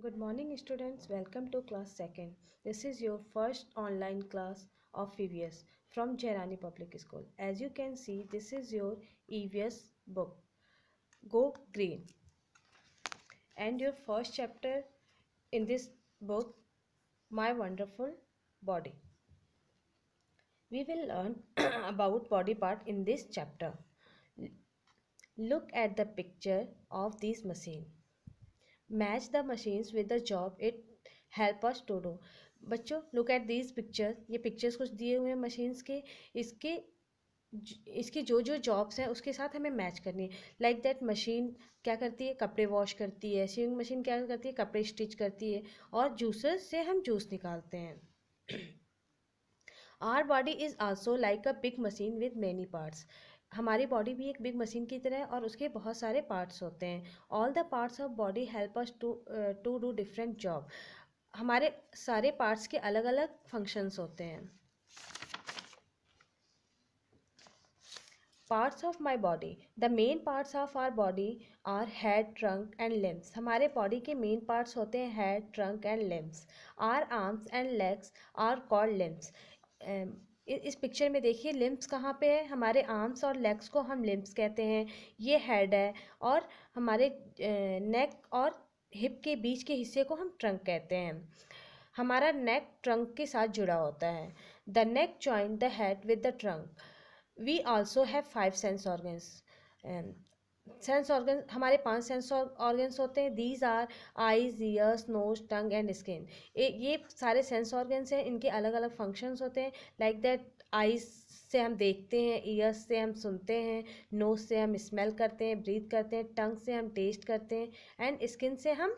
Good morning students, welcome to class 2nd. This is your first online class of EVS from Jairani Public School. As you can see, this is your EVS book, Go Green. And your first chapter in this book, My Wonderful Body. We will learn about body part in this chapter. Look at the picture of this machine. Match the machines with the job it help us to do. बच्चों look at these pictures. ये pictures कुछ दिए हुए हैं machines के. इसके इसकी जो जो जॉब्स हैं उसके साथ हमें मैच करनी है. लाइक दैट मशीन क्या करती है, कपड़े वॉश करती है. सीविंग मशीन क्या करती है, कपड़े स्टिच करती है. और जूसर से हम जूस निकालते हैं. Our body is also like a big machine with many parts. हमारी बॉडी भी एक बिग मशीन की तरह है और उसके बहुत सारे पार्ट्स होते हैं. All the parts of body help us to do different job. हमारे सारे पार्ट्स के अलग अलग फंक्शंस होते हैं. Parts of my body. The main parts of our body are head, trunk and limbs. हमारे बॉडी के मेन पार्ट्स होते हैं head, trunk and limbs. Our arms and legs are called limbs. इस पिक्चर में देखिए limbs कहाँ पे है. हमारे आर्म्स और लेग्स को हम लिम्स कहते हैं. ये हेड है और हमारे नेक और हिप के बीच के हिस्से को हम ट्रंक कहते हैं. हमारा नेक ट्रंक के साथ जुड़ा होता है. The neck join the head with the trunk. We also have 5 sense organs. Sense organ हमारे 5 सेंस ऑर्गन्स होते हैं. These are eyes, ears, nose, tongue and skin. ये सारे सेंस ऑर्गन्स हैं. इनके अलग अलग फंक्शंस होते हैं. लाइक दैट आईज से हम देखते हैं, ईयर्स से हम सुनते हैं, नोज से हम स्मेल करते हैं, ब्रीथ करते हैं, टंग से हम टेस्ट करते हैं एंड स्किन से हम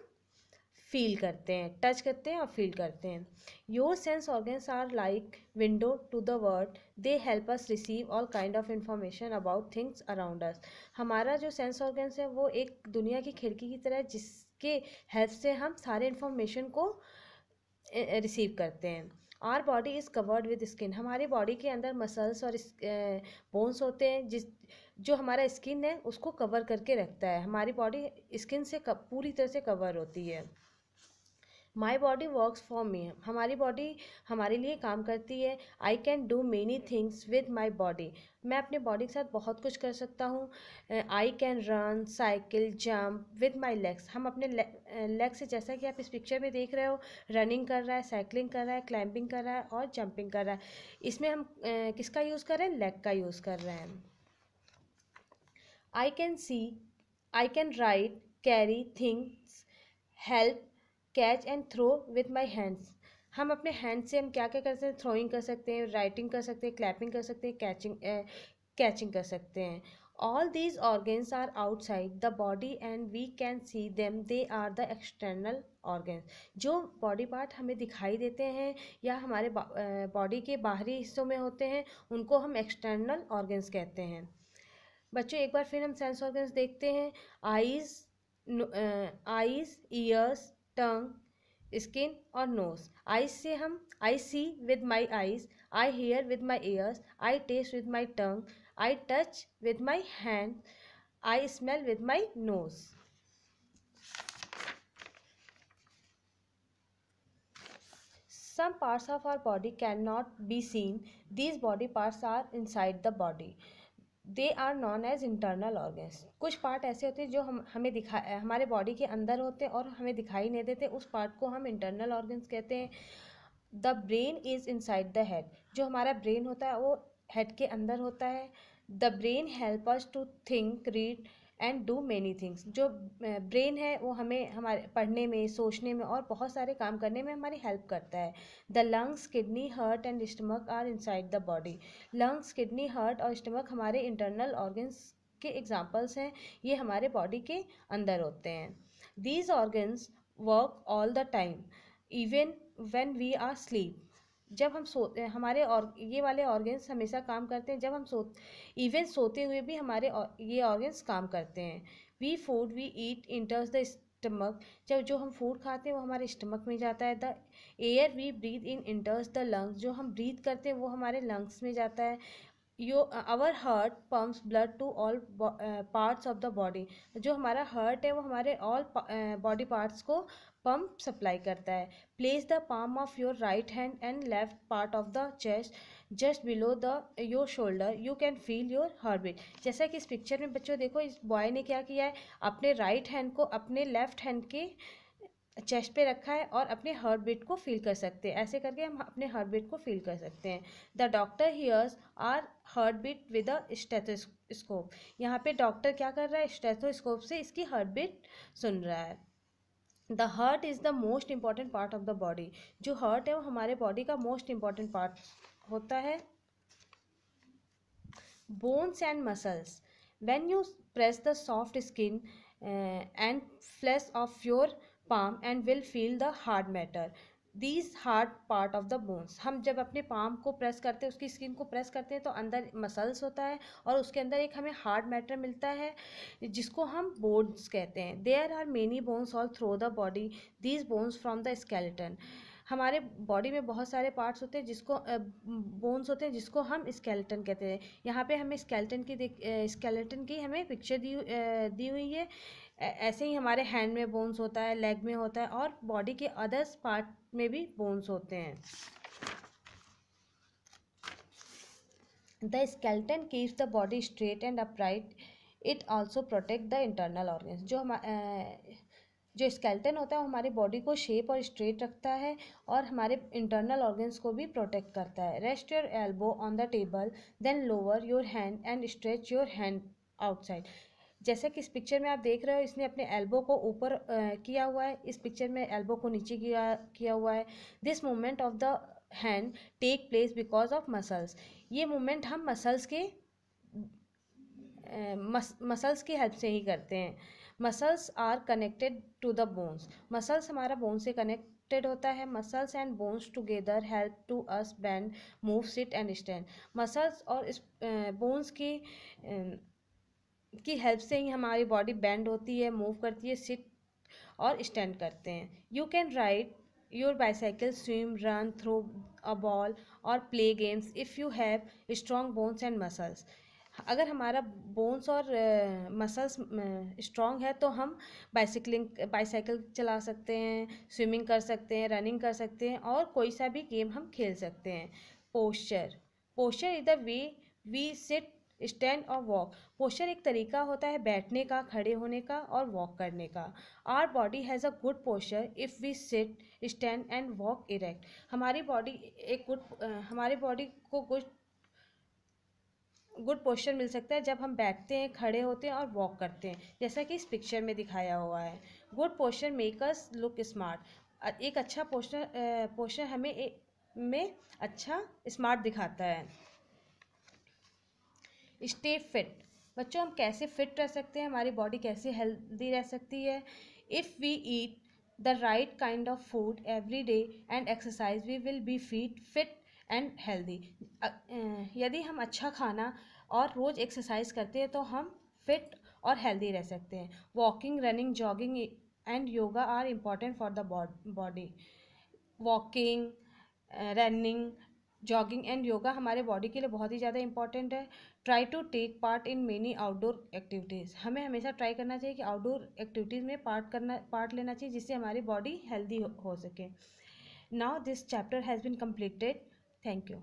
फील करते हैं, टच करते हैं और फील करते हैं. Your sense organs are like window to the world. They help us receive all kind of information about things around us. हमारा जो सेंस ऑर्गन्स है वो एक दुनिया की खिड़की की तरह है जिसके हेल्प से हम सारे इंफॉर्मेशन को रिसीव करते हैं. Our body is covered with skin. हमारी बॉडी के अंदर मसल्स और बोन्स होते हैं जो हमारा स्किन है उसको कवर करके रखता है. हमारी बॉडी स्किन से पूरी तरह से कवर होती है. My body works for me. हमारी बॉडी हमारे लिए काम करती है. I can do many things with my body. मैं अपने बॉडी के साथ बहुत कुछ कर सकता हूँ. I can run, cycle, jump with my legs. हम अपने लेग से, जैसा कि आप इस पिक्चर में देख रहे हो, रनिंग कर रहा है, साइकिलिंग कर रहा है, क्लाइंबिंग कर रहा है और जंपिंग कर रहा है. इसमें हम किसका यूज़ कर रहे हैं, लेग का यूज़ कर रहे हैं. I can see, I can write, carry things, help, catch and throw with my hands. हम अपने हैंड से हम क्या क्या कर सकते हैं, थ्रोइंग कर सकते हैं, राइटिंग कर सकते हैं, क्लैपिंग कर सकते हैं, कैचिंग कर सकते हैं. All these organs are outside the body and we can see them. They are the external organs. जो बॉडी पार्ट हमें दिखाई देते हैं या हमारे बॉडी के बाहरी हिस्सों में होते हैं उनको हम एक्सटर्नल ऑर्गन्स कहते हैं. बच्चों एक बार फिर हम सेंस ऑर्गन्स देखते हैं. Eyes, eyes, ears, tongue, skin और नोज. आईज से हम I see with my eyes, I hear with my ears, I taste with my tongue, I touch with my hand, I smell with my nose. Some parts of our body cannot be seen. These body parts are inside the body. They are known as internal organs. कुछ part ऐसे होते हैं जो हमें हमारे body के अंदर होते हैं और हमें दिखाई नहीं देते. उस पार्ट को हम इंटरनल ऑर्गन्स कहते हैं. The brain is inside the head. जो हमारा ब्रेन होता है वो हेड के अंदर होता है. The brain help us to think, read and do many things. जो ब्रेन है वो हमें हमारे पढ़ने में, सोचने में और बहुत सारे काम करने में हमारी हेल्प करता है. The lungs, kidney, heart and stomach are inside the body. Lungs, kidney, heart और स्टमक हमारे इंटरनल ऑर्गन्स के एग्जाम्पल्स हैं. ये हमारे बॉडी के अंदर होते हैं. These organs work all the time even when we are sleep. जब हम सोते हैं हमारे और ये वाले ऑर्गन्स हमेशा काम करते हैं. जब हम इवन सोते हुए भी हमारे ये ऑर्गन्स काम करते हैं. We food we eat enters the stomach. जब जो हम फूड खाते हैं वो हमारे स्टमक में जाता है. The air we breathe in enters the lungs. जो हम ब्रीथ करते हैं वो हमारे लंग्स में जाता है. Our heart pumps blood to all parts of the body. जो हमारा हार्ट है वो हमारे ऑल बॉडी पार्ट्स को पंप सप्लाई करता है। Place the palm of your right hand and left part of the chest just below the your shoulder, you can feel your heart beat. जैसा कि इस पिक्चर में बच्चों देखो, इस बॉय ने क्या किया है, अपने राइट हैंड को अपने लेफ्ट हैंड के चेस्ट पे रखा है और अपने हार्ट बीट को फील कर सकते हैं। ऐसे करके हम अपने हार्ट बीट को फील कर सकते हैं। The doctor hears our heart beat with a stethoscope. यहाँ पे डॉक्टर क्या कर रहा है, स्टेथोस्कोप से इसकी हार्ट बीट सुन रहा है। The heart is the most important part of the body. जो हार्ट है वो हमारे बॉडी का मोस्ट इंपॉर्टेंट पार्ट होता है। Bones and muscles. When you press the soft skin and flesh of your palm and will feel the hard matter. These hard part of the bones. हम जब अपने palm को press करते हैं, उसकी skin को प्रेस करते हैं, तो अंदर मसल्स होता है और उसके अंदर एक हमें हार्ड मैटर मिलता है जिसको हम बोन्स कहते हैं। There are many bones all through the body, these bones from the skeleton. हमारे बॉडी में बहुत सारे पार्ट्स होते हैं जिसको बोन्स होते हैं जिसको हम स्केलेटन कहते हैं। यहाँ पे हमें स्केलेटन की हमें पिक्चर दी हुई है। ऐसे ही हमारे हैंड में बोन्स होता है, लेग में होता है और बॉडी के अदर्स पार्ट में भी बोन्स होते हैं। The skeleton keeps the body straight and upright. It also protect the internal organs. जो स्केलेटन होता है वो हमारी बॉडी को शेप और स्ट्रेट रखता है और हमारे इंटरनल ऑर्गन्स को भी प्रोटेक्ट करता है। Rest your elbow on the table, then lower your hand and stretch your hand outside. जैसे कि इस पिक्चर में आप देख रहे हो, इसने अपने एल्बो को ऊपर किया हुआ है, इस पिक्चर में एल्बो को नीचे किया हुआ है। This movement of the hand take place because of muscles. ये मूवमेंट हम मसल्स की हेल्प से ही करते हैं। Muscles are connected to the bones. Muscles हमारा बोन से कनेक्टेड होता है। Muscles and bones together help to us bend, move, sit and stand. Muscles और इस बोन्स की हेल्प से ही हमारी बॉडी बेंड होती है, मूव करती है, सिट और स्टैंड करते हैं। You can ride your bicycle, swim, run, throw a ball और play games if you have strong bones and muscles. अगर हमारा बोन्स और मसल्स स्ट्रॉन्ग है तो हम बाईसाइकिल चला सकते हैं, स्विमिंग कर सकते हैं, रनिंग कर सकते हैं और कोई सा भी गेम हम खेल सकते हैं। Posture. Posture is the way we sit, stand और वॉक। पोस्चर एक तरीका होता है बैठने का, खड़े होने का और वॉक करने का। Our body has a good posture if we sit, stand and walk erect. हमारी बॉडी को गुड पोस्चर मिल सकता है जब हम बैठते हैं, खड़े होते हैं और वॉक करते हैं, जैसा कि इस पिक्चर में दिखाया हुआ है। Good posture make us look smart. एक अच्छा पोस्चर हमें में अच्छा स्मार्ट दिखाता है। Stay fit. बच्चों, हम कैसे फिट रह सकते हैं, हमारी बॉडी कैसे हेल्दी रह सकती है। If we eat the right kind of food every day and exercise, we will be fit and healthy. यदि हम अच्छा खाना और रोज़ एक्सरसाइज करते हैं तो हम फिट और हेल्दी रह सकते हैं। Walking, running, jogging and yoga are important for the body. Walking, running, jogging and yoga हमारे बॉडी के लिए बहुत ही ज़्यादा इंपॉर्टेंट है। Try to take part in many outdoor activities. हमें हमेशा ट्राई करना चाहिए कि आउटडोर एक्टिविटीज़ में पार्ट लेना चाहिए जिससे हमारी बॉडी हेल्दी हो सके। Now this chapter has been completed. Thank you.